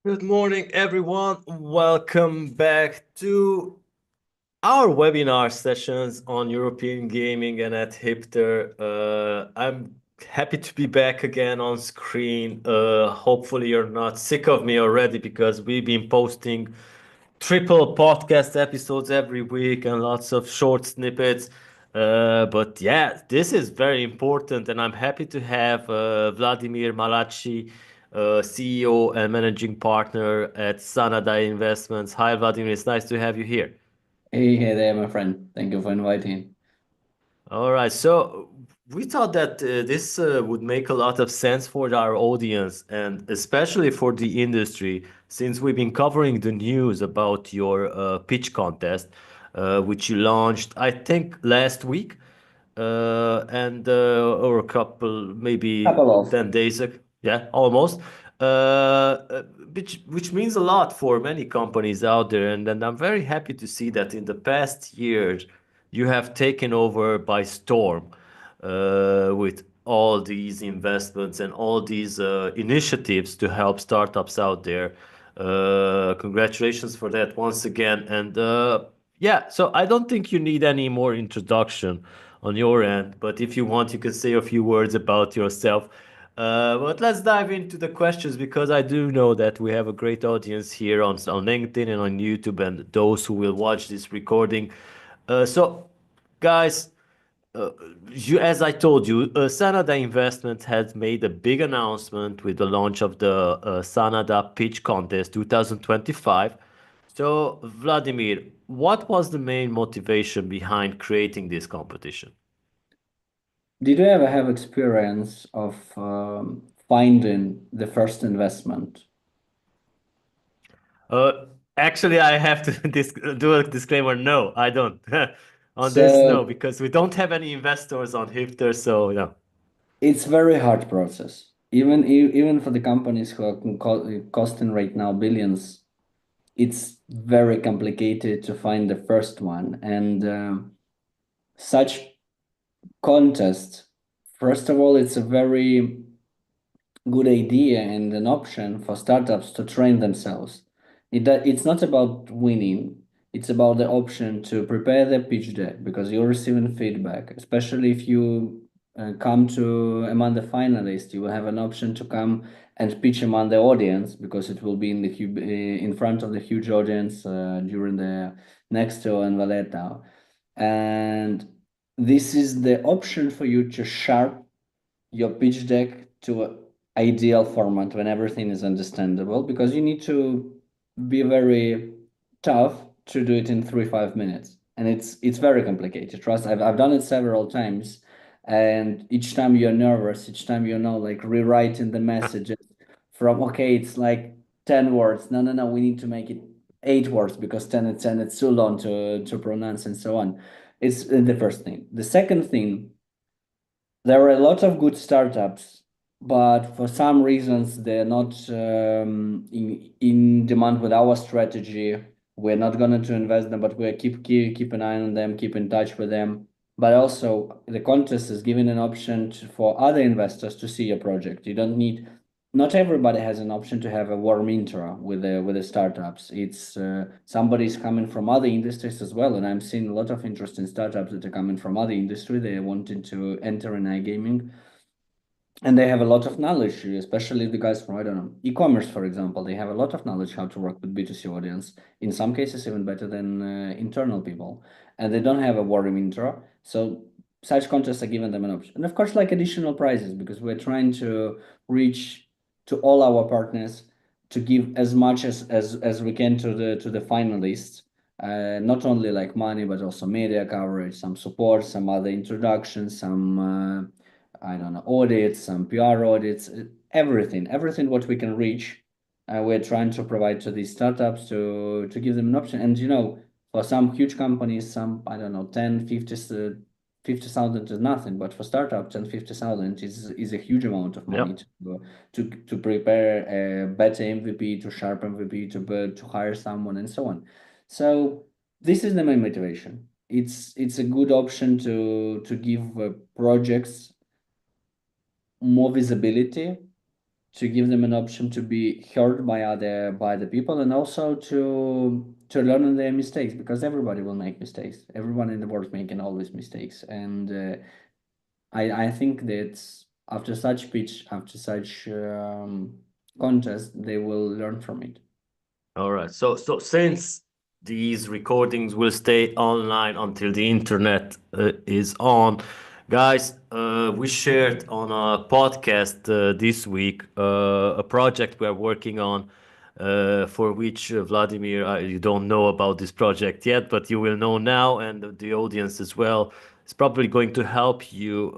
Good morning, everyone. Welcome back to our webinar sessions on European gaming and at Hipter. I'm happy to be back again on screen. Hopefully, you're not sick of me already because we've been posting triple podcast episodes every week and lots of short snippets. But yeah, this is very important, and I'm happy to have Vladimir Malachi, CEO and managing partner at Xanada Investments. Hi, Vladimir. It's nice to have you here. Hey there, my friend. Thank you for inviting. All right, so we thought that this would make a lot of sense for our audience and especially for the industry, since we've been covering the news about your pitch contest, which you launched, I think, last week, or a couple, maybe Couple of. 10 days ago. Yeah, almost. Which means a lot for many companies out there, and I'm very happy to see that in the past years you have taken over by storm with all these investments and all these initiatives to help startups out there. Congratulations for that once again. And yeah, so I don't think you need any more introduction on your end, but if you want, you can say a few words about yourself. But let's dive into the questions because I do know that we have a great audience here on LinkedIn and on YouTube, and those who will watch this recording. So, guys, uh, as I told you, Sanada Investment has made a big announcement with the launch of the Sanada Pitch Contest 2025. So, Vladimir, what was the main motivation behind creating this competition? Did you ever have experience of finding the first investment? Uh, Actually, I have to do a disclaimer. No, I don't. On this, no, So because we don't have any investors on Hifter. So, yeah. it's very hard process. Even for the companies who are costing right now billions, it's very complicated to find the first one. And such contest, first of all, it's a very good idea and an option for startups to train themselves. It's not about winning, it's about the option to prepare the pitch deck because you're receiving feedback, especially if you come to among the finalists, you will have an option to come and pitch among the audience because it will be in front of the huge audience during the Nexto and Valletta. And this is the option for you to sharp your pitch deck to an ideal format when everything is understandable because you need to be very tough to do it in 3 5 minutes, and it's very complicated. Trust, I've done it several times, and each time you're nervous, each time like rewriting the messages from okay it's like 10 words, no, we need to make it 8 words because 10 it's too long to pronounce and so on. It's the first thing. The second thing, there are a lot of good startups, but for some reasons they're not in demand with our strategy. We're not going to invest them, but we keep an eye on them, keep in touch with them. But also, the contest is giving an option for other investors to see a project. You don't need. Not everybody has an option to have a warm intro with the startups. It's somebody's coming from other industries as well, and I'm seeing a lot of interest in startups that are coming from other industry. They are wanting to enter in iGaming, and they have a lot of knowledge, especially the guys from, I don't know, e-commerce, for example. They have a lot of knowledge how to work with B2C audience, in some cases even better than internal people, and they don't have a warm intro. So such contests are giving them an option, and of course like additional prizes, because we're trying to reach to all our partners to give as much as we can to the finalists, not only like money but also media coverage, some support, some other introductions, some I don't know, audits, some PR audits, everything what we can reach. We're trying to provide to these startups to give them an option. And for some huge companies, some, I don't know, 10, 50, 50,000 is nothing, but for startups, 10, 50,000 is a huge amount of money Yep. to prepare a better MVP, to sharp MVP, to hire someone, and so on. So this is the main motivation. It's a good option to give projects more visibility to give them an option to be heard by the people, and also to learn on their mistakes, because everybody will make mistakes. Everyone in the world making always mistakes, and I think that after such pitch, after such contest, they will learn from it. All right. So since these recordings will stay online until the internet is on, guys, we shared on a podcast this week a project we're working on, for which Vladimir, you don't know about this project yet, but you will know now, and the audience as well. It's probably going to help you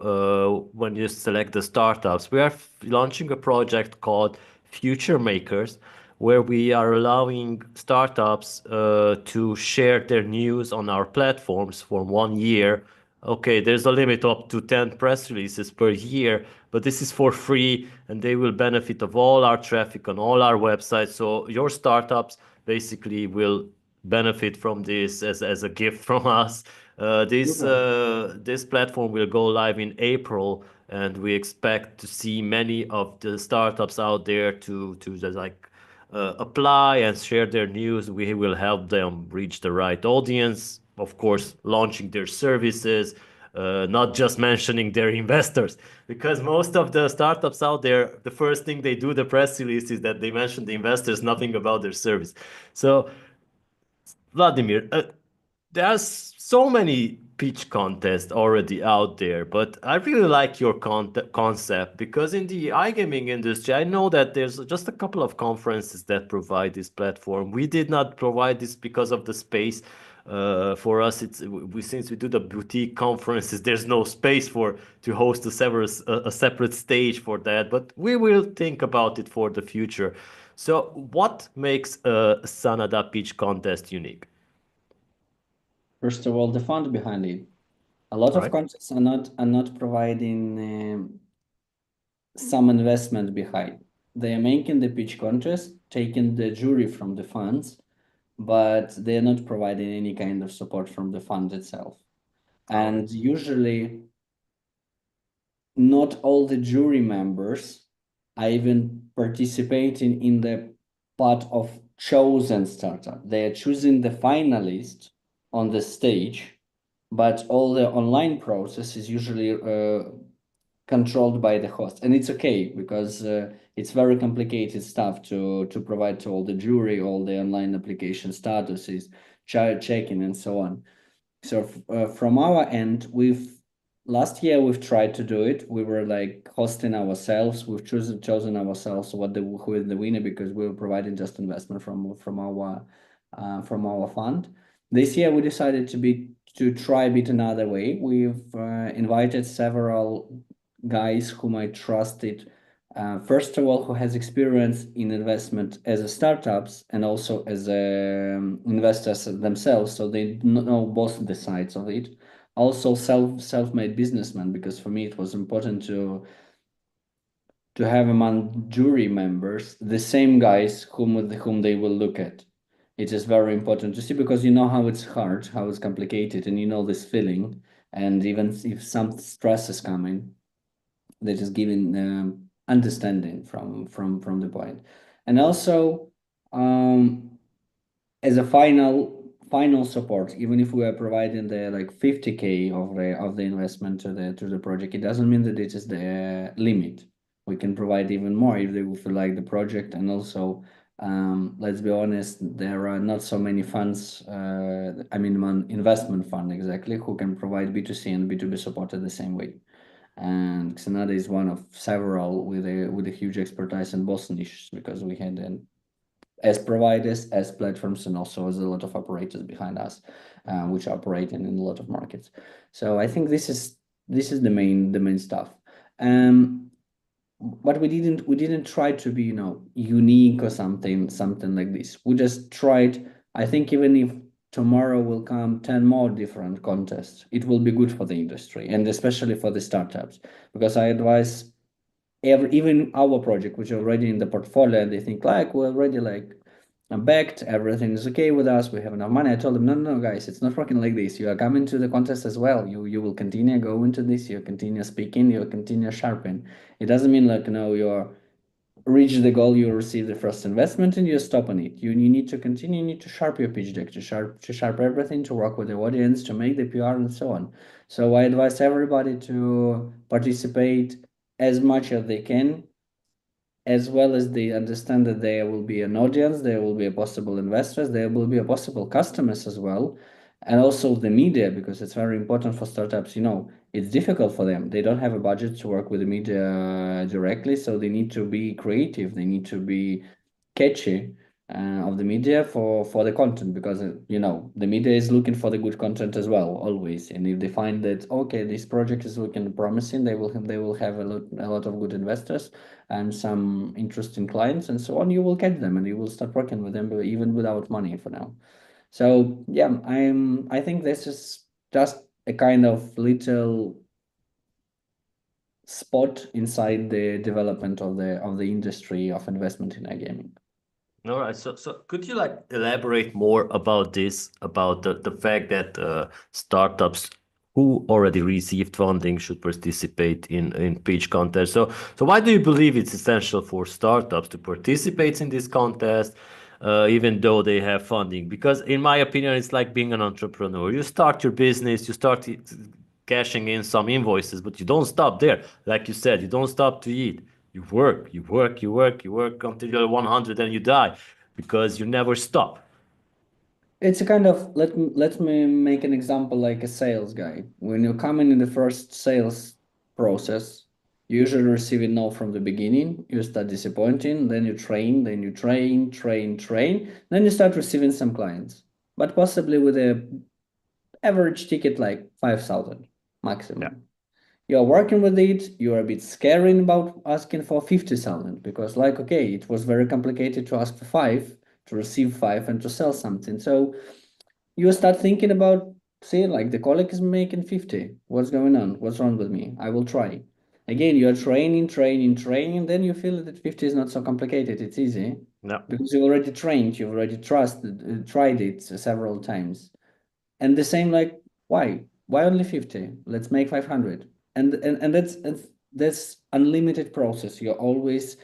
when you select the startups. We are launching a project called Future Makers, where we are allowing startups to share their news on our platforms for 1 year. Okay, there's a limit up to 10 press releases per year, but this is for free and they will benefit of all our traffic on all our websites. So your startups basically will benefit from this as a gift from us. Super. This platform will go live in April, and we expect to see many of the startups out there to just like apply and share their news. We will help them reach the right audience, of course, launching their services, not just mentioning their investors, because most of the startups out there, the first thing they do the press release is that they mention the investors, nothing about their service. So Vladimir, there's so many pitch contests already out there, but I really like your concept because in the iGaming industry, I know that there's just a couple of conferences that provide this platform. We did not provide this because of the space. For us, it's we since we do the boutique conferences, there's no space for to host a separate stage for that. But we will think about it for the future. So, what makes a Xanada pitch contest unique? First of all, the fund behind it. A lot of Right. contests are not providing some investment behind. They are making the pitch contest, taking the jury from the funds, but they're not providing any kind of support from the fund itself. All right. And usually, not all the jury members are even participating in the part of chosen startup. They are choosing the finalist on the stage, but all the online process is usually controlled by the host, and it's okay because it's very complicated stuff to provide to all the jury, all the online application statuses, child checking, and so on. So from our end, we've last year we've tried to do it. We were like hosting ourselves. We've chosen ourselves who is the winner, because we were providing just investment from our fund. This year we decided to try a bit another way. We've invited several guys whom I trusted. First of all, who has experience in investment as a startups and also as investors themselves, so they know both the sides of it. Also, self-made businessmen, because for me it was important to have among jury members the same guys whom they will look at. It is very important to see, because you know how it's hard, how it's complicated, and you know this feeling. And even if some stress is coming, they're just giving understanding from the point. And also, as a final support, even if we are providing the like 50K of the investment to the project, it doesn't mean that it is the limit. We can provide even more if they will feel like the project. And also, let's be honest, there are not so many funds, I mean one investment fund exactly, who can provide B2C and B2B support at the same way. And Xanada is one of several with a huge expertise in both niches, because we had an as providers, as platforms, and also as a lot of operators behind us, which are operating in a lot of markets. So I think this is the main stuff. Um, but we didn't try to be unique or something like this. We just tried. I think even if tomorrow will come 10 more different contests, it will be good for the industry, and especially for the startups, because I advise even our project, which are already in the portfolio, and they think like we're already like backed, everything is okay with us, we have enough money. I told them, no, no, no, guys, it's not working like this. You are coming to the contest as well. You will continue go into this. You continue speaking. You continue sharpening. It doesn't mean like you're reach the goal, you receive the first investment and you stop on it. You need to continue, you need to sharp your pitch deck, to sharp everything, to work with the audience, to make the PR and so on. So I advise everybody to participate as much as they can, as well as they understand that there will be an audience, there will be a possible investors, there will be a possible customers as well, and also the media, because it's very important for startups. It's difficult for them. They don't have a budget to work with the media directly, so they need to be creative. They need to be catchy of the media for the content, because the media is looking for the good content as well always. And if they find that, okay, this project is looking promising, they will have a lot of good investors and some interesting clients and so on, you will get them and you will start working with them even without money for now. So yeah, I think this is just a kind of little spot inside the development of the industry of investment in iGaming. All right. So could you like elaborate more about this, about the fact that startups who already received funding should participate in pitch contests? So why do you believe it's essential for startups to participate in this contest, even though they have funding? Because in my opinion, it's like being an entrepreneur. You start your business, you start cashing in some invoices, but you don't stop there. Like you said, you don't stop to eat. You work, you work, you work, you work until you're 100 and you die because you never stop. It's a kind of, let me make an example like a sales guy. When you come in the first sales process, you usually receive a no from the beginning. You start disappointing, then you train, train, then you start receiving some clients, but possibly with a average ticket like 5,000 Yeah. maximum. You're working with it, you're a bit scared about asking for 50,000, because like, okay, it was very complicated to ask for five, to receive five and to sell something. So you start thinking about, say, like the colleague is making 50. What's going on? What's wrong with me? I will try. Again, you're training, then you feel that 50 is not so complicated. It's easy No. because you already trained, you've already tried it several times. And the same, like, why only 50? Let's make 500. And that's unlimited process. You're always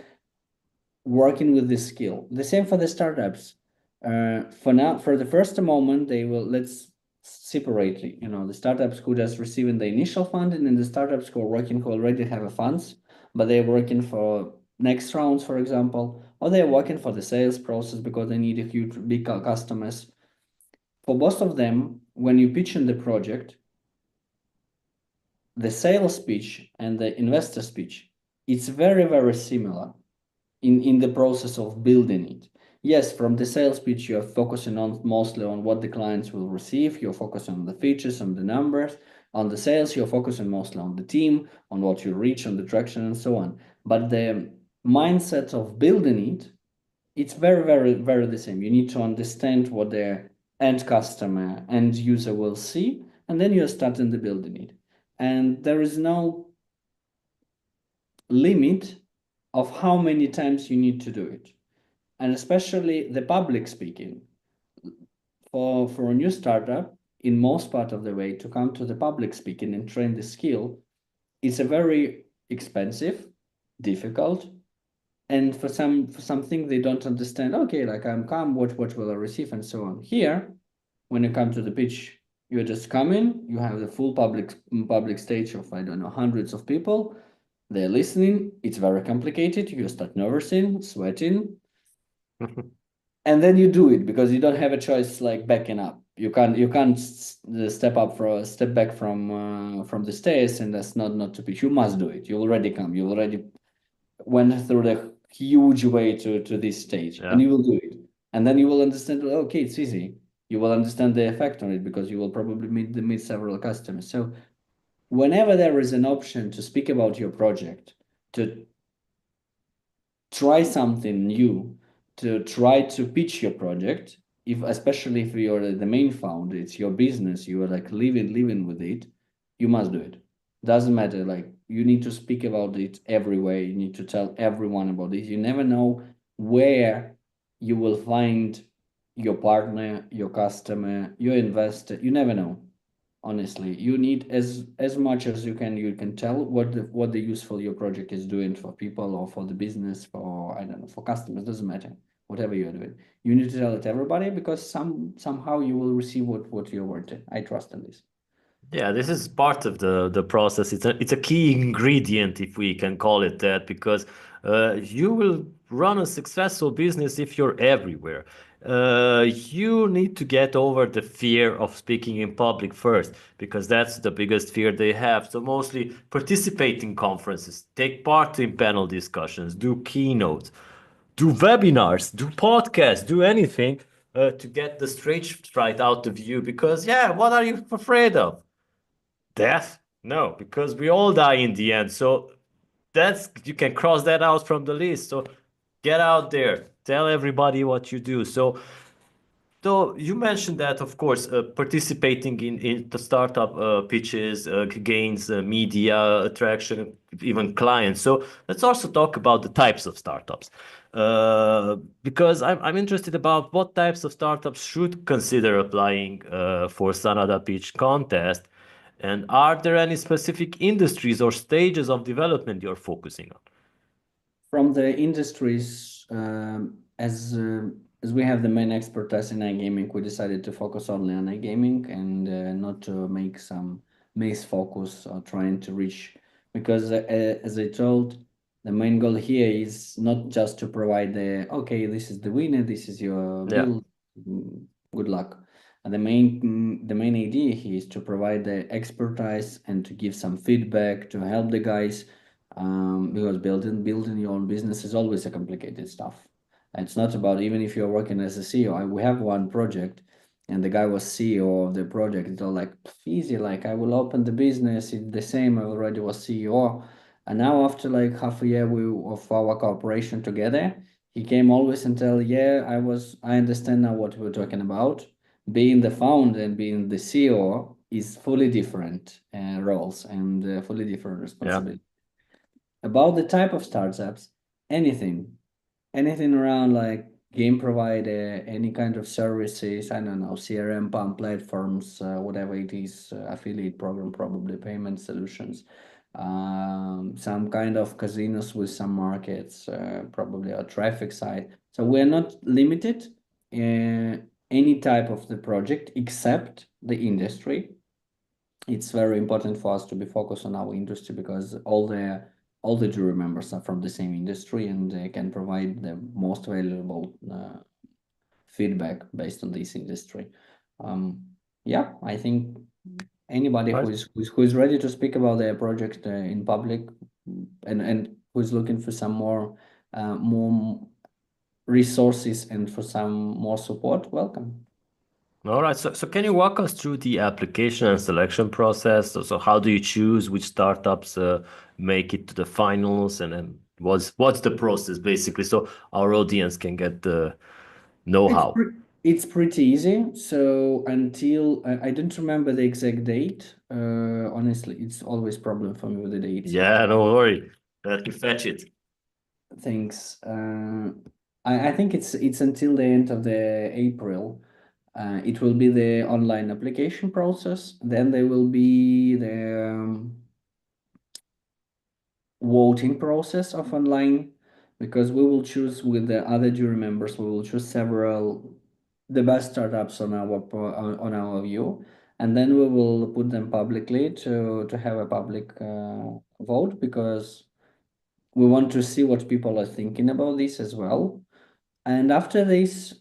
working with this skill. The same for the startups. For now, for the first moment, they will, let's separately, the startups who just receiving the initial funding and the startups who are working, who already have a funds, but they're working for next rounds, for example, or they're working for the sales process because they need a huge big customers. For both of them, when you pitch in the project, the sales pitch and the investor speech, it's very, very similar in the process of building it. Yes, from the sales pitch, you're focusing on mostly on what the clients will receive. You're focusing on the features, on the numbers. On the sales, you're focusing mostly on the team, on what you reach, on the traction, and so on. But the mindset of building it, it's very, very, very the same. You need to understand what the end customer, end user will see, and then you're starting the building it. And there is no limit of how many times you need to do it. And especially the public speaking. For a new startup, in most part of the way, to come to the public speaking and train the skill, it's a very expensive, difficult, and for something they don't understand. Okay, like I'm calm, what will I receive, and so on. Here, when you come to the pitch, you just come in, you have the full public stage of, I don't know, hundreds of people. They're listening. It's very complicated. You start nervousing, sweating, and then you do it because you don't have a choice like backing up. You can't step back from the stairs, and that's not to pitch. You must do it. You already come. You already went through the huge way to this stage, and Yeah. you will do it. And then you will understand, okay, it's easy. You will understand the effect on it because you will probably meet several customers. So whenever there is an option to speak about your project, to try something new, to try to pitch your project, if especially if you're the main founder, it's your business, you are like living with it, you must do it. Doesn't matter, like you need to speak about it everywhere, you need to tell everyone about it. You never know where you will find your partner, your customer, your investor. You never know. Honestly, you need as much as you can tell what the useful your project is doing for people or for the business, for I don't know, for customers, doesn't matter. Whatever you're doing, you need to tell it to everybody, because somehow you will receive what you're worth. I trust in this. Yeah, this is part of the process. It's a key ingredient, if we can call it that, because you will run a successful business if you're everywhere. You need to get over the fear of speaking in public first, because that's the biggest fear they have. So mostly participate in conferences, take part in panel discussions, do keynotes, do webinars, do podcasts, do anything to get the stage fright out of you. Because yeah, what are you afraid of? Death? No, because we all die in the end. So that's you can cross that out from the list. So get out there, tell everybody what you do. So you mentioned that, of course, participating in the startup pitches gains media attraction, even clients. So let's also talk about the types of startups, because I'm interested about what types of startups should consider applying for Sanada Pitch contest, and are there any specific industries or stages of development you're focusing on? From the industries, as we have the main expertise in iGaming, we decided to focus only on iGaming and not to make some mass focus or trying to reach, because as I told, the main goal here is not just to provide the okay, this is the winner, this is your Yeah, bill, good luck. And the main idea here is to provide the expertise and to give some feedback to help the guys, because building your own business is always a complicated stuff. It's not about, even if you're working as a CEO. We have one project, and the guy was CEO of the project. It's all like easy, like I will open the business. It's the same. I already was CEO, and now after like half a year of our cooperation together, he came always and tell, yeah, I understand now what we're talking about. Being the founder and being the CEO is fully different roles and fully different yeah. responsibilities. About the type of startups, anything, anything around like game provider, any kind of services, I don't know, CRM pump platforms, whatever it is, affiliate program, probably payment solutions, some kind of casinos with some markets, probably a traffic side. So we're not limited any type of the project except the industry. It's very important for us to be focused on our industry, because all the jury members are from the same industry, and they can provide the most valuable feedback based on this industry. Um, yeah, I think anybody Right. who is ready to speak about their project in public, and who is looking for some more resources and for some more support, welcome. All right. So can you walk us through the application and selection process? So how do you choose which startups make it to the finals, and then what's the process basically, so our audience can get the know-how? It's pretty easy. So until I don't remember the exact date. Honestly, it's always problem for me with the dates. Yeah, don't worry. Let me fetch it. Things. I think it's until the end of the April. It will be the online application process. Then there will be the voting process of online, because we will choose with the other jury members, we will choose several the best startups on on our view, and then we will put them publicly to have a public vote, because we want to see what people are thinking about this as well. And after this,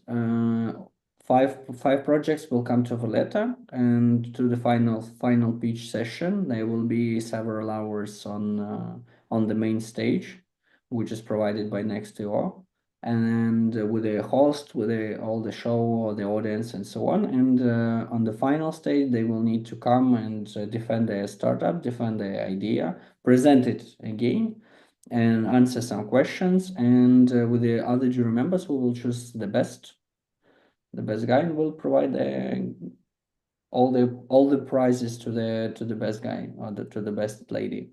five projects will come to Valletta, and to the final pitch session. There will be several hours on the main stage, which is provided by Nextdoor, and with a host, with all the show, or the audience, and so on. And on the final stage, they will need to come and defend their startup, defend their idea, present it again, and answer some questions. And with the other jury members, we will choose the best guy, and we'll provide all the prizes to the best guy, or to the best lady.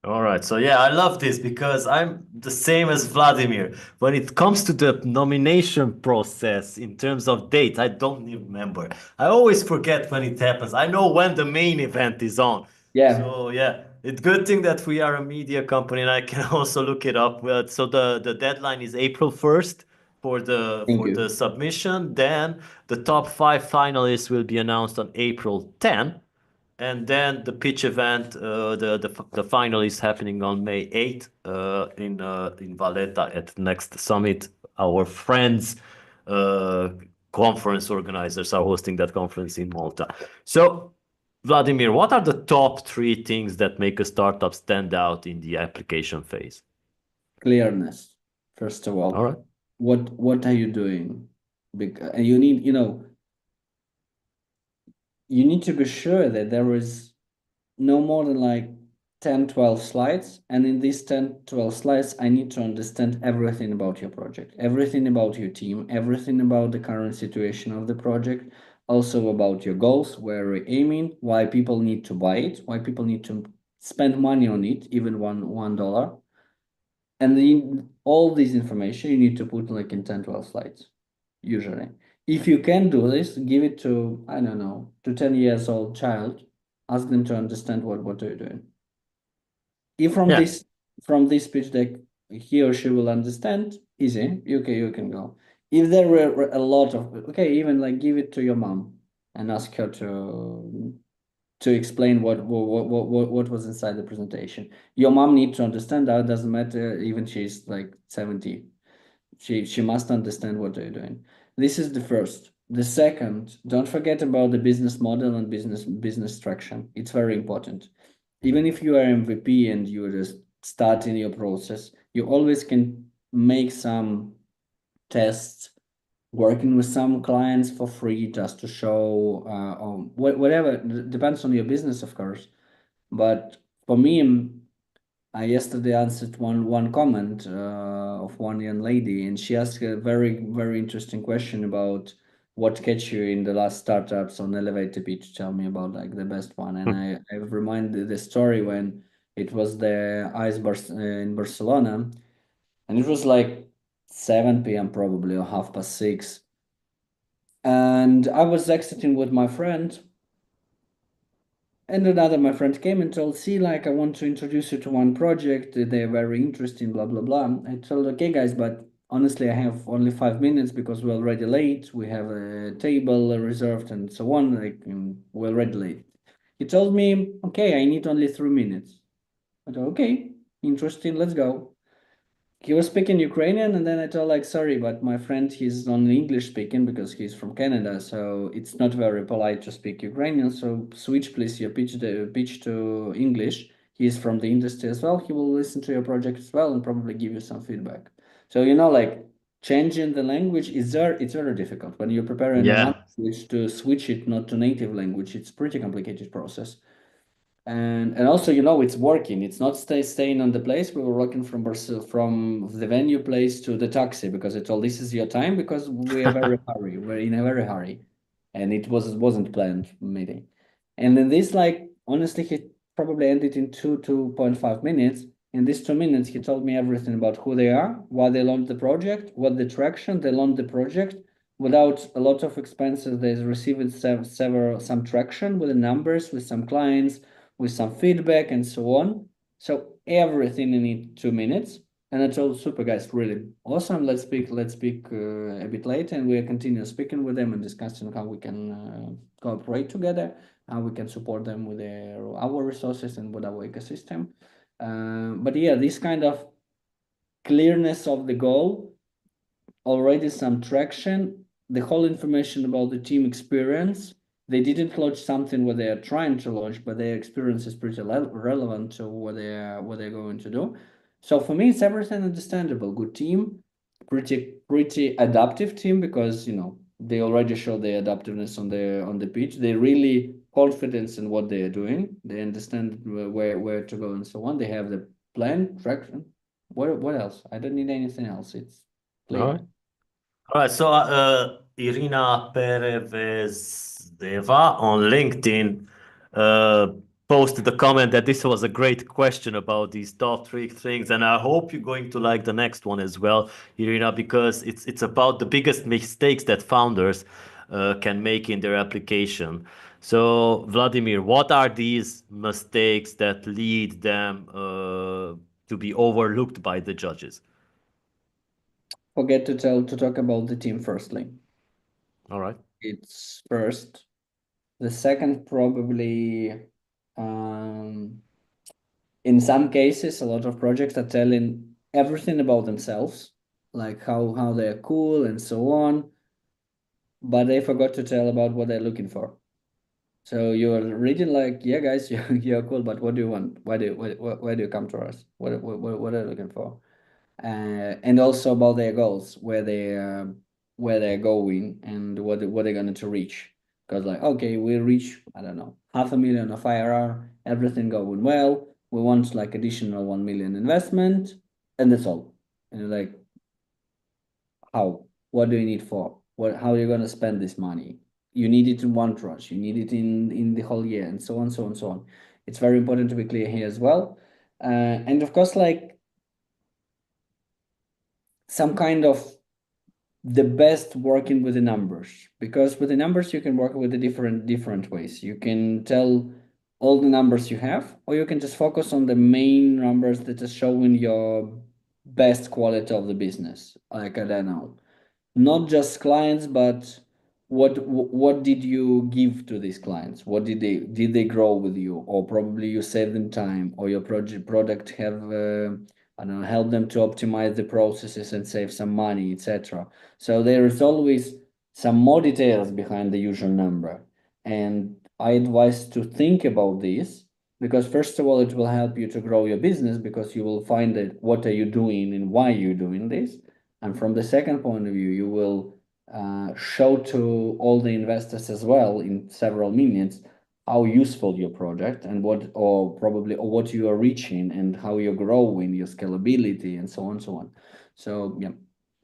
All right. So yeah, I love this because I'm the same as Vladimir. When it comes to the nomination process in terms of date, I don't even remember. I always forget when it happens. I know when the main event is on. Yeah, So yeah, it's good thing that we are a media company and I can also look it up. So the deadline is April 1st for the thank for the you. submission. Then the top five finalists will be announced on April 10th. And then the pitch event, the final is happening on May 8th in Valletta at Next Summit. Our friends, uh, conference organizers are hosting that conference in Malta. So, Vladimir, what are the top three things that make a startup stand out in the application phase? Clearness, first of All all. right. What are you doing? And you need, you need to be sure that there is no more than like 10, 12 slides. And in these 10, 12 slides, I need to understand everything about your project, everything about your team, everything about the current situation of the project, also about your goals, where we're aiming, why people need to buy it, why people need to spend money on it, even $1. And all this information you need to put like in 10, 12 slides, usually. If you can do this, give it to, I don't know, to 10 years old child, ask them to understand what they're doing. If Yeah. from this pitch deck he or she will understand, easy, you can go. If there were a lot of, okay, even like give it to your mom and ask her to explain what was inside the presentation. Your mom needs to understand that. It doesn't matter even she's like 70. She must understand what they're doing. This is the first. The second, don't forget about the business model and business traction. It's very important. Even if you are MVP and you're just starting your process, you always can make some tests, working with some clients for free just to show whatever. Depends on your business, of course. But for me, I yesterday answered one comment of one young lady, and she asked a very interesting question about what catch you in the last startups on elevator pitch. Tell me about like the best one, and I reminded the story when it was the ice bar in Barcelona, and it was like 7 p.m. probably or half past 6, and I was exiting with my friend. And another my friend came and told, see, like I want to introduce you to one project. They're very interesting, blah blah blah. I told, okay, guys, but honestly, I have only 5 minutes because we're already late. We have a table reserved and so on. Like we're already late. He told me, okay, I need only 3 minutes. I thought, okay, interesting, let's go. He was speaking Ukrainian, and then I told like, sorry, but my friend, he's only English speaking because he's from Canada, so it's not very polite to speak Ukrainian. So switch please your pitch to English. He's from the industry as well. He will listen to your project as well and probably give you some feedback. So like changing the language is there. It's very difficult when you're preparing a Yeah. language to switch it not to native language. It's pretty complicated process. And also it's working, it's not staying on the place. We were walking from from the venue place to the taxi because I told this is your time because we're in a very hurry, and it wasn't planned meeting. And then this, like, honestly, he probably ended in 2.5 minutes. In these 2 minutes he told me everything about who they are, why they launched the project, what the traction they launched the project. Without a lot of expenses, they received several some traction with the numbers, with some clients, with some feedback and so on. So everything in 2 minutes. And I told super guys, really awesome. Let's speak a bit later, and we'll continue speaking with them and discussing how we can cooperate together, how we can support them with our resources and with our ecosystem. But yeah, this kind of clearness of the goal, already some traction, the whole information about the team experience. They didn't launch something what they are trying to launch, but their experience is pretty relevant to what they're going to do. So for me, it's everything understandable. Good team, pretty adaptive team because they already show their adaptiveness on the pitch. They really confidence in what they are doing. They understand where to go and so on. They have the plan, traction. What else? I don't need anything else. It's All clear. right. All right, so Irina Perevzdeva on LinkedIn. posted a comment that this was a great question about these top three things, and I hope you're going to like the next one as well, Irina, because it's about the biggest mistakes that founders can make in their application. So, Vladimir, what are these mistakes that lead them to be overlooked by the judges? Forget to talk about the team firstly. All right. It's first. The second, probably, um, in some cases, a lot of projects are telling everything about themselves, like how they're cool and so on, but they forgot to tell about what they're looking for. So you're reading like, yeah, guys, you're cool, but what do you want? Why do you come to us? What are you looking for? And also about their goals, where they're going and what they're going to reach. Because like, okay, we reach, I don't know, 500,000 of IRR, everything going well. We want like additional 1 million investment, and that's all. And like, how? What do you need for? How are you going to spend this money? You need it in one tranche. You need it in the whole year, and so on, so on, so on. It's very important to be clear here as well. And of course, like some kind of the best working with the numbers, because with the numbers you can work with the different ways. You can tell all the numbers you have, or you can just focus on the main numbers that are showing your best quality of the business. Like, I don't know, not just clients, but what did you give to these clients? What did they grow with you, or probably you save them time, or your product have I don't know, help them to optimize the processes and save some money, etc. So there is always some more details behind the usual number, and I advise to think about this, because first of all it will help you to grow your business, because you will find that what are you doing and why you're doing this. And from the second point of view, you will show to all the investors as well in several minutes how useful your project and what you are reaching and how you're growing, your scalability, and so on, so on. So yeah,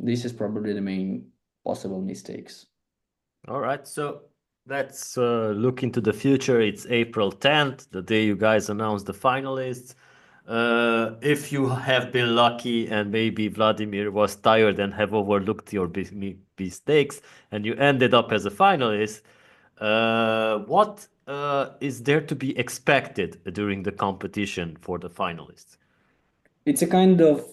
this is probably the main possible mistakes. All right, so let's look into the future. It's April 10th, the day you guys announced the finalists. If you have been lucky and maybe Vladimir was tired and have overlooked your mistakes and you ended up as a finalist, what is there to be expected during the competition for the finalists? It's a kind of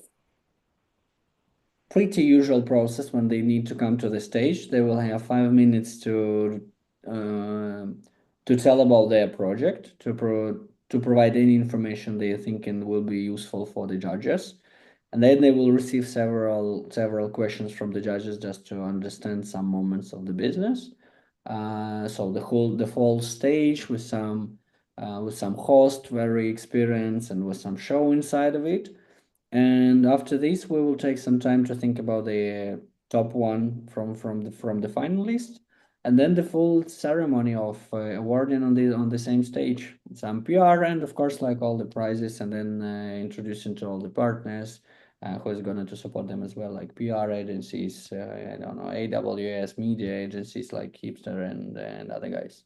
pretty usual process. When they need to come to the stage, they will have 5 minutes uh, to tell about their project, to provide any information they think and will be useful for the judges, and then they will receive several questions from the judges just to understand some moments of the business. So the whole stage with some host very experienced and with some show inside of it. And after this, we will take some time to think about the top one from the finalist, and then the full ceremony of awarding on the same stage, some PR, and of course, like all the prizes, and then introducing to all the partners who is going to support them as well, like PR agencies, I don't know, AWS media agencies like Hipster and other guys.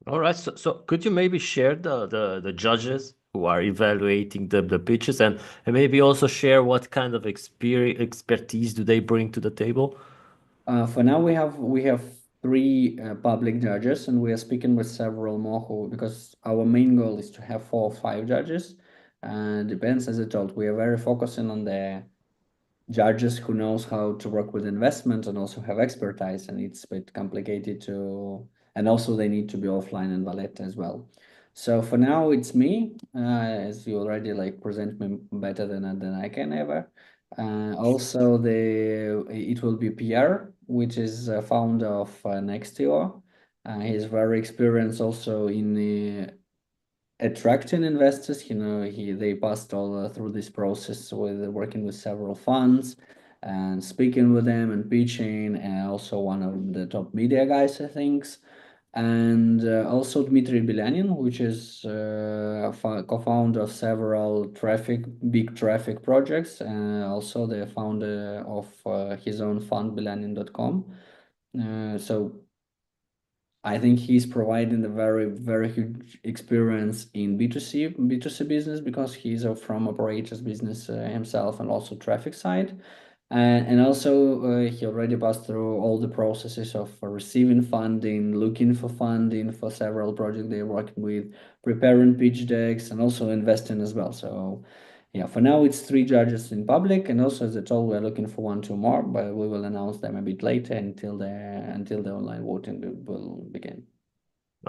All right, so could you maybe share the judges who are evaluating the pitches and maybe also share what kind of expertise do they bring to the table? For now, we have three public judges, and we are speaking with several more because our main goal is to have 4 or 5 judges. Depends, as I told, we are very focusing on the judges who knows how to work with investment and also have expertise, and it's a bit complicated to, and also they need to be offline and valid as well. So for now it's me, as you already like present me better than I can ever. Also it will be Pierre, which is founder of Nextio. He's very experienced also in attracting investors. They passed all through this process with working with several funds and speaking with them and pitching, and also one of the top media guys, I think. And also Dmitry Belyanin, which is co-founder of several big traffic projects, and also the founder of his own fund, Belyanin.com. So I think he's providing a very, very huge experience in B2C business because he's from operators business himself and also traffic side. And also, he already passed through all the processes of receiving funding, looking for funding for several projects they're working with, preparing pitch decks, and also investing as well. So, yeah, for now it's three judges in public, and also as I told, we're looking for one, two more, but we will announce them a bit later until the online voting will begin.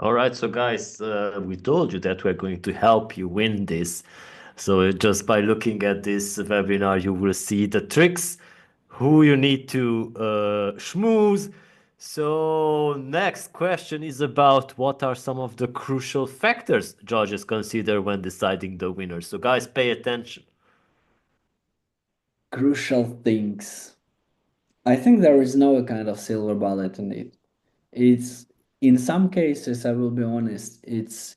All right, so guys, we told you that we're going to help you win this. So just by looking at this webinar, you will see the tricks, who you need to schmooze. So next question is about what are some of the crucial factors judges consider when deciding the winner. So guys, pay attention. Crucial things. I think there is no kind of silver bullet in it. It's in some cases, I will be honest, it's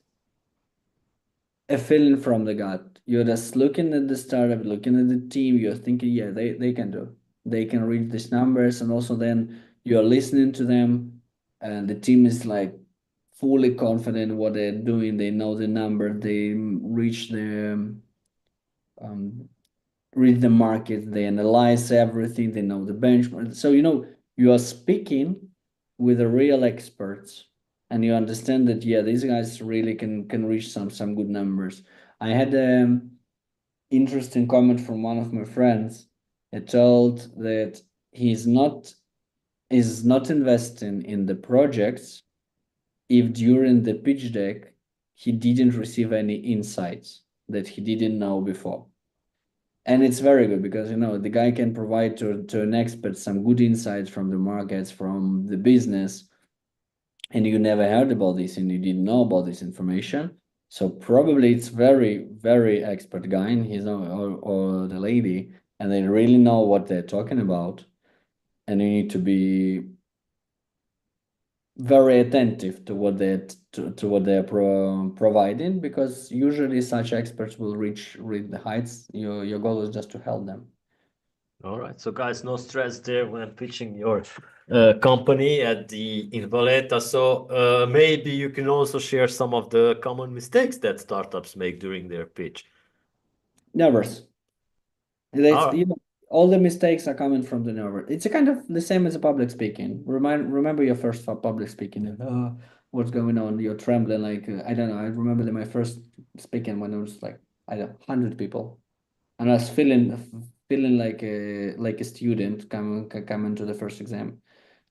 a feeling from the gut. You're just looking at the startup, looking at the team, you're thinking, yeah, they can do. They can reach these numbers, and also then you're listening to them, and the team is like fully confident what they're doing. They know the number, they um, read the market, they analyze everything, they know the benchmark. So you are speaking with the real experts, and you understand that yeah, these guys really can reach some good numbers. I had an interesting comment from one of my friends. He told that he's not is not investing in the projects if during the pitch deck he didn't receive any insights that he didn't know before. And it's very good because the guy can provide to an expert some good insights from the markets, from the business, and you never heard about this and you didn't know about this information. So probably it's very, very expert guy and or the lady, and they really know what they're talking about. And you need to be very attentive to what they're providing, because usually such experts will reach the heights. Your goal is just to help them. All right, so guys, no stress there when pitching your company at the Invaleta. So maybe you can also share some of the common mistakes that startups make during their pitch. Nervous. All That's right. all the mistakes are coming from the nervous. It's a kind of the same as a public speaking. Remember your first public speaking. What's going on? You're trembling. Like I don't know. I remember that my first speaking when it was like I don't know, 100 people, and I was feeling like a student coming to the first exam.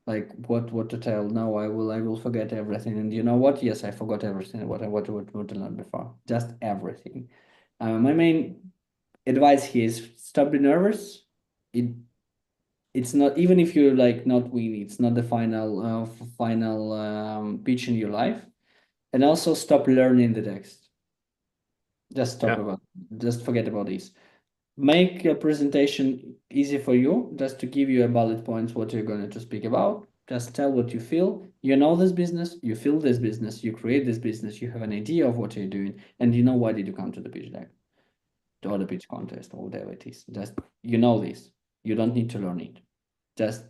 Like what to tell? No, I will forget everything. And you know what? Yes, I forgot everything. What I learned before. Just everything. My main advice here is stop being nervous. It it's not, even if you like not win, it's not the final pitch in your life. And also stop learning the text. Just stop Yeah. about just forget about this. Make a presentation easy for you, just to give you a bullet points what you're going to speak about. Just tell what you feel. You know this business, you feel this business, you create this business, you have an idea of what you're doing, and you know why did you come to the pitch deck, or the pitch contest, or whatever it is. Just this. You don't need to learn it. Just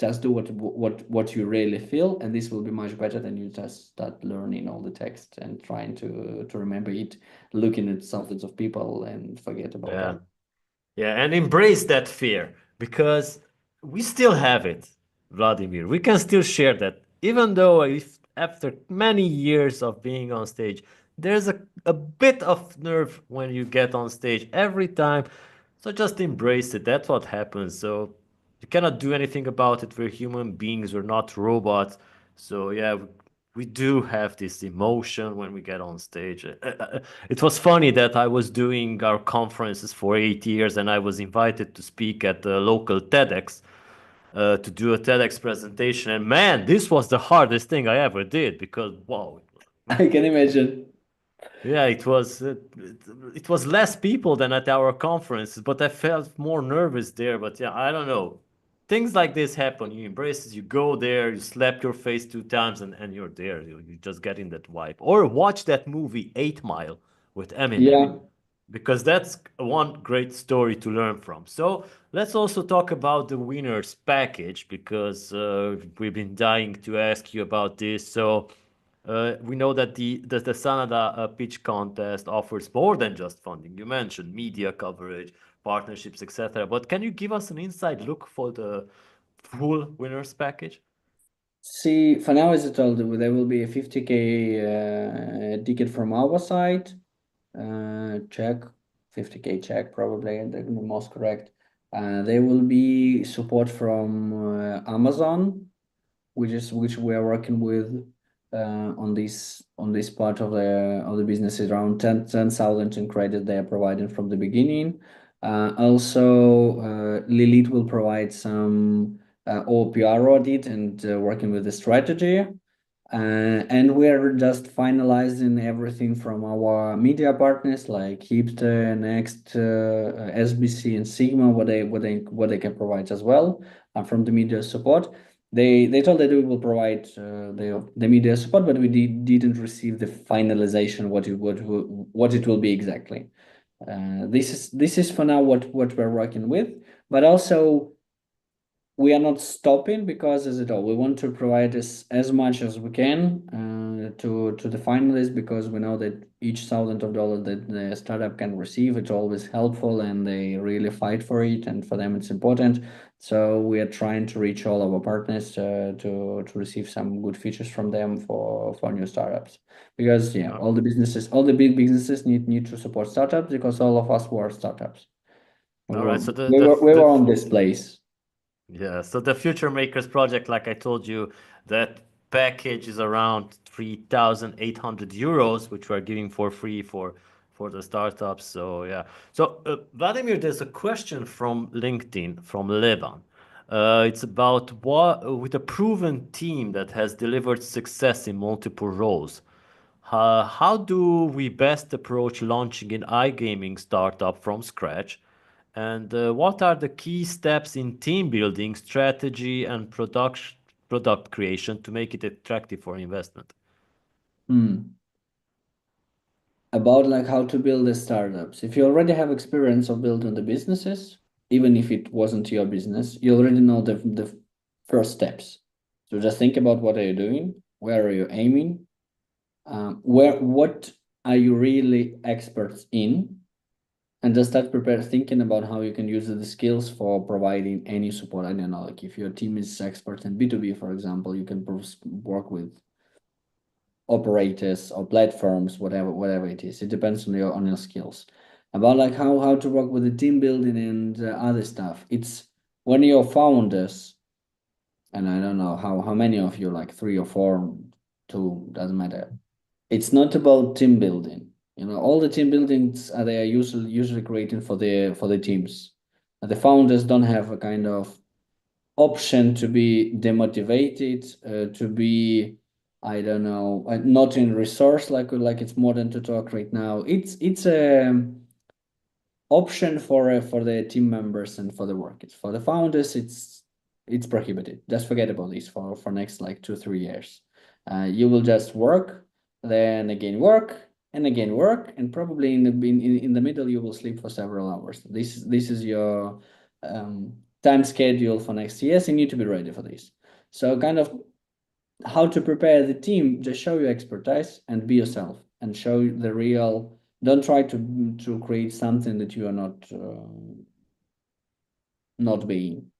just do what you really feel, and this will be much better than you just start learning all the text and trying to remember it, looking at thousands of people and forget about Yeah. that. Yeah, and embrace that fear because we still have it, Vladimir. We can still share that, even though if after many years of being on stage, there's a bit of nerve when you get on stage every time. So just embrace it. That's what happens. So you cannot do anything about it. We're human beings, we're not robots. So yeah, we do have this emotion when we get on stage. It was funny that I was doing our conferences for 8 years and I was invited to speak at the local TEDx to do a TEDx presentation. And man, this was the hardest thing I ever did because wow, I can imagine. yeah, it was less people than at our conferences, but I felt more nervous there. But yeah, I don't know. Things like this happen. You embrace it, you go there, you slap your face 2 times, and you're there. You just get in that vibe. Or watch that movie 8 Mile with Eminem. Yeah, because that's one great story to learn from. So let's also talk about the winners package because we've been dying to ask you about this. So we know that the Xanada pitch contest offers more than just funding. You mentioned media coverage, partnerships, etc. But can you give us an inside look for the full winners package? See, for now, as I told you, there will be a 50K ticket from our side. Check, 50K check, probably the most correct. There will be support from Amazon, which we are working with on this part of the business is around 10,000 in credit they are providing from the beginning. Also, Lilith will provide some OPR audit and working with the strategy. And we're just finalizing everything from our media partners like Hipster, Next, SBC, and Sigma, what they can provide as well, from the media support. They told that we will provide the media support, but we didn't receive the finalization what it will be exactly. This is for now what we're working with, but also we are not stopping because as it all we want to provide as much as we can to the finalists, because we know that each $1,000 that the startup can receive, it's always helpful and they really fight for it, and for them it's important. So we are trying to reach all our partners to receive some good features from them for new startups, because yeah, Uh, all the big businesses need to support startups, because all of us were startups. we all were right. So we were on this place. yeah, so the Future Makers project, like I told you, that package is around 3,800 euros, which we're giving for free for the startups. So yeah. So Vladimir, there's a question from LinkedIn from Levan. It's about what with a proven team that has delivered success in multiple roles. How do we best approach launching an iGaming startup from scratch? And what are the key steps in team building, strategy, and product creation to make it attractive for investment? Hmm. About like how to build the startups. If you already have experience of building the businesses, even if it wasn't your business, you already know the first steps. So just think about what are you doing, where are you aiming, what are you really experts in, and just start prepare thinking about how you can use the skills for providing any support. I don't know, like if your team is expert in B2B, for example, you can work with operators or platforms, whatever it is. It depends on your skills. About like how to work with the team building and other stuff. It's when you're founders, and I don't know how many of you, like three or four, two, doesn't matter. It's not about team building. You know, all the team buildings are they are usually created for the teams. The founders don't have a kind of option to be demotivated, to be, I don't know, not in resource like it's modern to talk right now. It's a option for the team members and for the workers. For the founders, it's prohibited. Just forget about this for next like 2 3 years. You will just work, then again work, and again work, and probably in the middle you will sleep for several hours. This is your time schedule for next year. So you need to be ready for this. So kind of how to prepare the team, just show your expertise and be yourself and show the real. Don't try to create something that you are not being.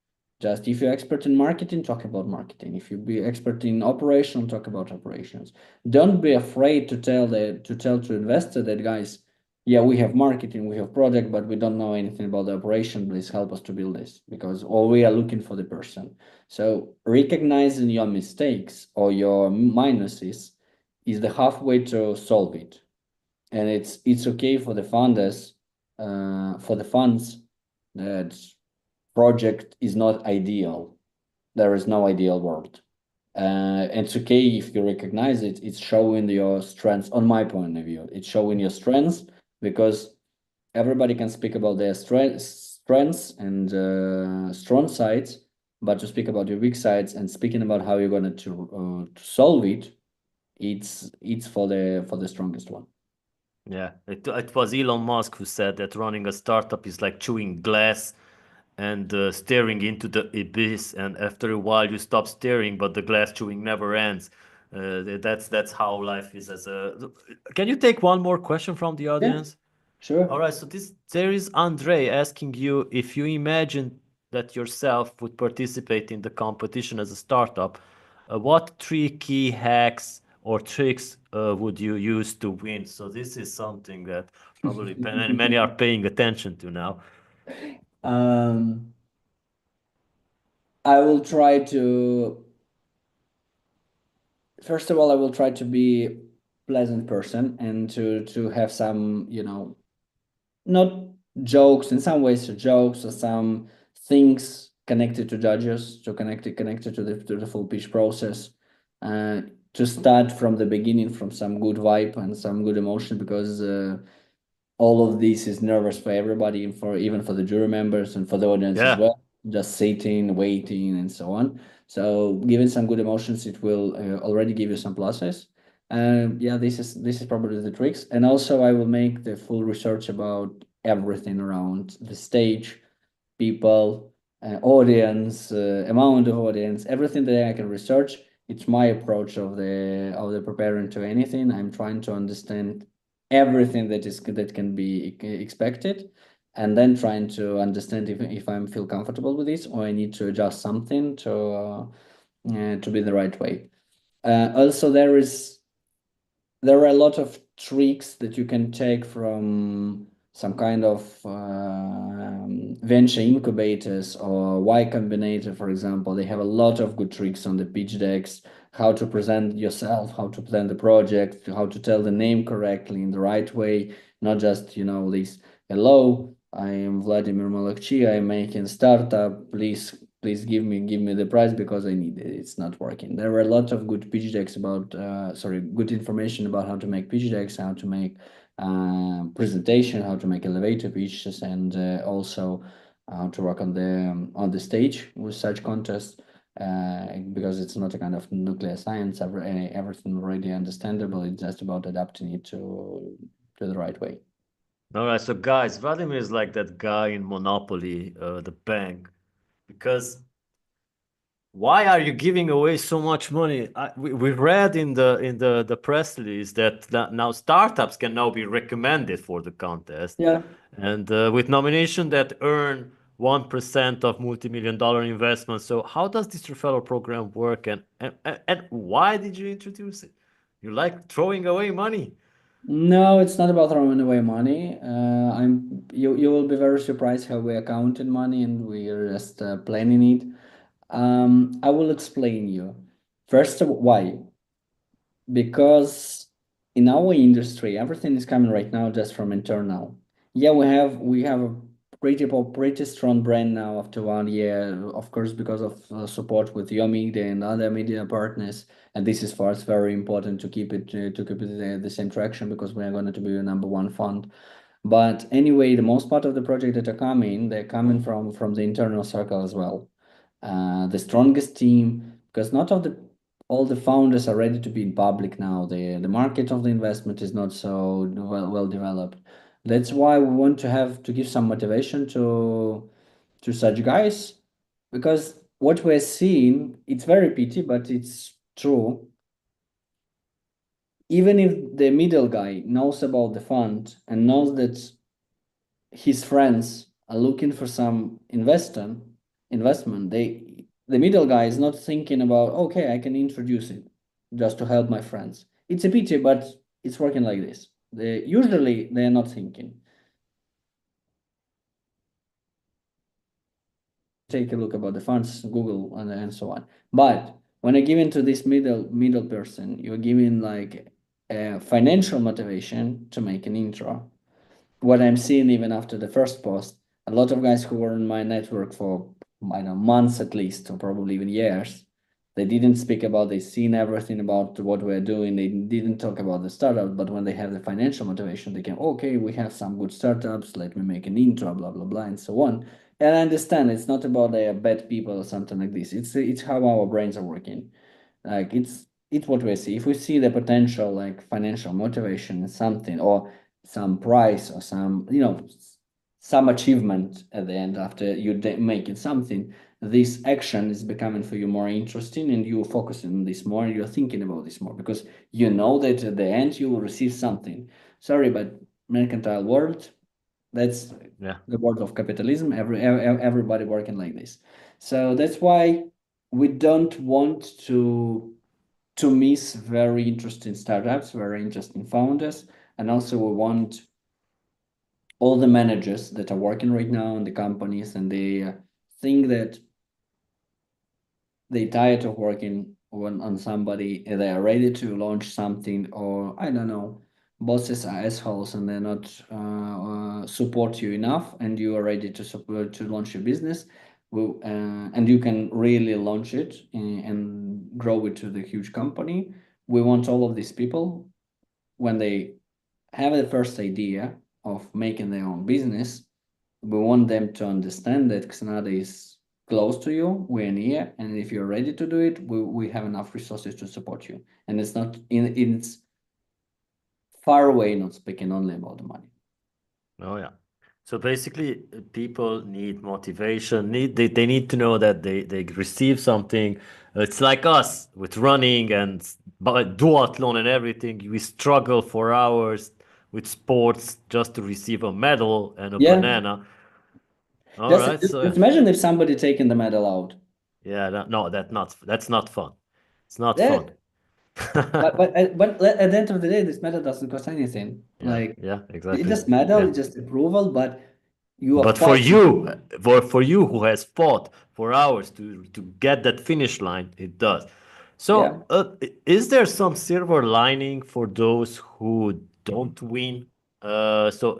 Just if you're expert in marketing, talk about marketing. If you be expert in operation, talk about operations. Don't be afraid to tell to investor that, guys, yeah, we have marketing, we have product, but we don't know anything about the operation. Please help us to build this, because or we are looking for the person. So recognizing your mistakes or your minuses is the halfway to solve it. And it's okay for the funders, for the funds, that project is not ideal. There is no ideal world. It's okay if you recognize it. It's showing your strengths. On my point of view, it's showing your strengths, because everybody can speak about their strengths and strong sides, but to speak about your weak sides and speaking about how you're going to solve it, it's for the strongest one. Yeah, it was Elon Musk who said that running a startup is like chewing glass and staring into the abyss, and after a while you stop staring, but the glass chewing never ends. That's how life is. As a, can you take one more question from the Yeah, audience? All sure. right, so this there is Andre asking you if you imagine that yourself would participate in the competition as a startup, what three key hacks or tricks would you use to win? So this is something that probably many are paying attention to now. Um, I will try to, first of all, I will try to be pleasant person and to have some, not jokes, in some ways jokes or some things connected to judges, to connected to the full pitch process. Uh, to start from the beginning from some good vibe and some good emotion, because all of this is nervous for everybody, and for even for the jury members and for the audience as Yeah. well. Just sitting, waiting, and so on. So, given some good emotions, it will already give you some pluses. Yeah, this is probably the tricks. And also, I will make the full research about everything around the stage, people, audience, amount of audience, everything that I can research. It's my approach of the preparing to anything. I'm trying to understand everything that can be expected, and then trying to understand if I feel comfortable with this, or I need to adjust something to be the right way. Also, there are a lot of tricks that you can take from some kind of venture incubators or Y Combinator, for example. They have a lot of good tricks on the pitch decks, how to present yourself, how to present the project, how to tell the name correctly in the right way, not just, this, hello, I am Vladimir Malakchi, I'm making startup, please give me the price because I need it. It's not working. There were a lot of good pitch decks about, good information about how to make pitch decks, how to make presentation, how to make elevator pitches, and also how to work on the stage with such contests. Because it's not a kind of nuclear science, everything already understandable. It's just about adapting it to the right way. All right, so guys, Vladimir is like that guy in Monopoly, the bank, because why are you giving away so much money? We read in the press release that now startups can now be recommended for the contest, Yeah. and with nomination that earn 1% of multi-million dollar investment. So how does this referral program work, and why did you introduce it? You like throwing away money? No, it's not about throwing away money. You will be very surprised how we accounted money, and we are just planning it. I will explain you. First of all, why? Because in our industry, everything is coming right now just from internal. Yeah, we have a pretty strong brand now after 1 year, of course, because of support with your media and other media partners. And this is for us very important to keep it the same traction, because we are going to be a number one fund. But anyway, the most part of the project that are coming, they're coming from the internal circle as well. The strongest team, because not all the founders are ready to be in public now. The market of the investment is not so well developed. That's why we want to give some motivation to such guys, because what we're seeing, it's very pity, but it's true. Even if the middle guy knows about the fund and knows that his friends are looking for some investment, the middle guy is not thinking about, okay, I can introduce it just to help my friends. It's a pity, but it's working like this. Usually they are not thinking. Take a look about the funds, Google, and so on. But when I give into this middle person, you're giving like a financial motivation to make an intro. What I'm seeing even after the first post, a lot of guys who were in my network for, I don't know, months at least, or probably even years, they didn't speak about, they seen everything about what we're doing. They didn't talk about the startup, but when they have the financial motivation, they can, okay, we have some good startups, let me make an intro, blah, blah, blah, and so on. And I understand it's not about they are bad people or something like this. It's how our brains are working. Like it's what we see. If we see the potential, like financial motivation in something, or some prize or some, some achievement at the end after you making something, this action is becoming for you more interesting, and you're focusing on this more, and you're thinking about this more because you know that at the end you will receive something. Sorry, but mercantile world, that's Yeah. the world of capitalism. Everybody working like this. So that's why we don't want to miss very interesting startups, very interesting founders, and also we want all the managers that are working right now in the companies, and they think that they tired of working on somebody, and they are ready to launch something, or I don't know, bosses are assholes and they're not support you enough, and you are ready to support to launch your business. And you can really launch it and grow it to the huge company. We want all of these people, when they have the first idea of making their own business, we want them to understand that Xanada is close to you, we're near, and if you're ready to do it, we have enough resources to support you. And it's not it's far away, not speaking only about the money. Oh yeah. So basically, people need motivation. They need to know that they receive something. It's like us with running and duathlon and everything. We struggle for hours with sports just to receive a medal and a Yeah, banana. All just right. So yeah, just imagine if somebody taking the medal out. yeah. No, that's not fun. It's not fun. Yeah, but at the end of the day, this medal doesn't cost anything. Yeah, Like, yeah, it's exactly. just medal, Yeah. it's just approval, but you are But for fighting. you, for you who has fought for hours to get that finish line, it does. Yeah. So, is there some silver lining for those who don't win? So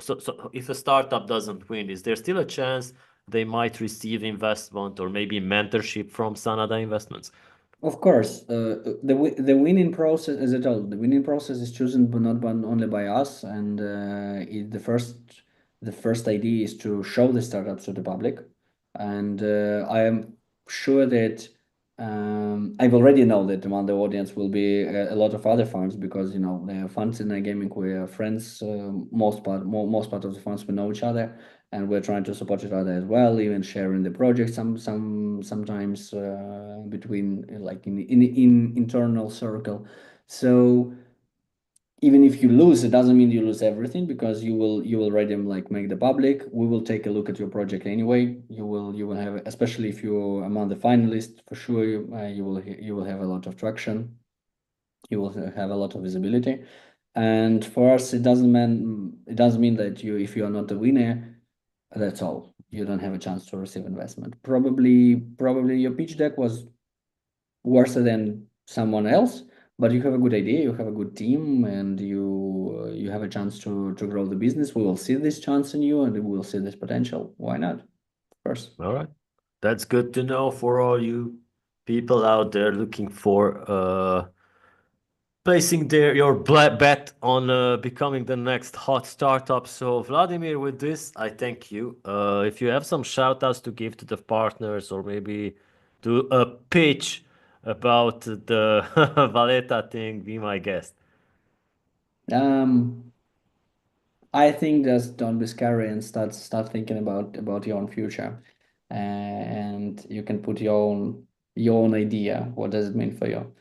if a startup doesn't win, is there still a chance they might receive investment or maybe mentorship from Sanada Investments? Of course, the winning process, as I told, the winning process is chosen but not by, only by us, and the first idea is to show the startups to the public, and I am sure that I already know that among the audience will be a lot of other funds, because the funds in gaming, we are friends. Most part of the funds we know each other, and we're trying to support each other as well, even sharing the project sometimes between, like, in internal circle. So even if you lose, it doesn't mean you lose everything, because you will already, like, make the public. We will take a look at your project anyway. You will have, especially if you're among the finalists, for sure you will have a lot of traction. You will have a lot of visibility. And for us, it doesn't mean that if you are not the winner, that's all. You don't have a chance to receive investment. Probably your pitch deck was worse than someone else, but you have a good idea, you have a good team, and you have a chance to grow the business. We will see this chance in you, and we will see this potential. Why not? Of course. All right. That's good to know for all you people out there looking for placing your bet on becoming the next hot startup. So Vladimir, with this, I thank you. If you have some shout outs to give to the partners or maybe do a pitch about the Valeta thing, be my guest. Um, I think just don't be scary and start thinking about your own future, and you can put your own idea. What does it mean for you?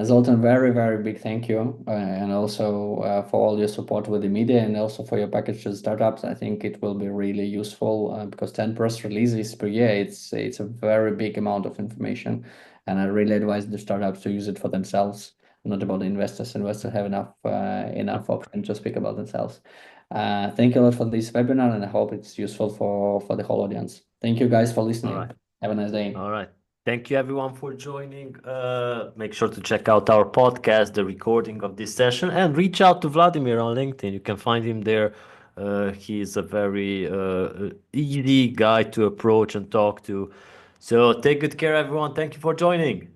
Zoltan, very very big thank you, and also for all your support with the media, and also for your package to startups. I think it will be really useful, because 10 press releases per year, it's a very big amount of information, and I really advise the startups to use it for themselves, not about the investors. Investors have enough option to speak about themselves. Thank you a lot for this webinar, and I hope it's useful for the whole audience. Thank you guys for All listening. right. Have a nice day. All right. Thank you everyone for joining. Make sure to check out our podcast, the recording of this session, and reach out to Vladimir on LinkedIn. You can find him there. He is a very easy guy to approach and talk to. So take good care, everyone. Thank you for joining.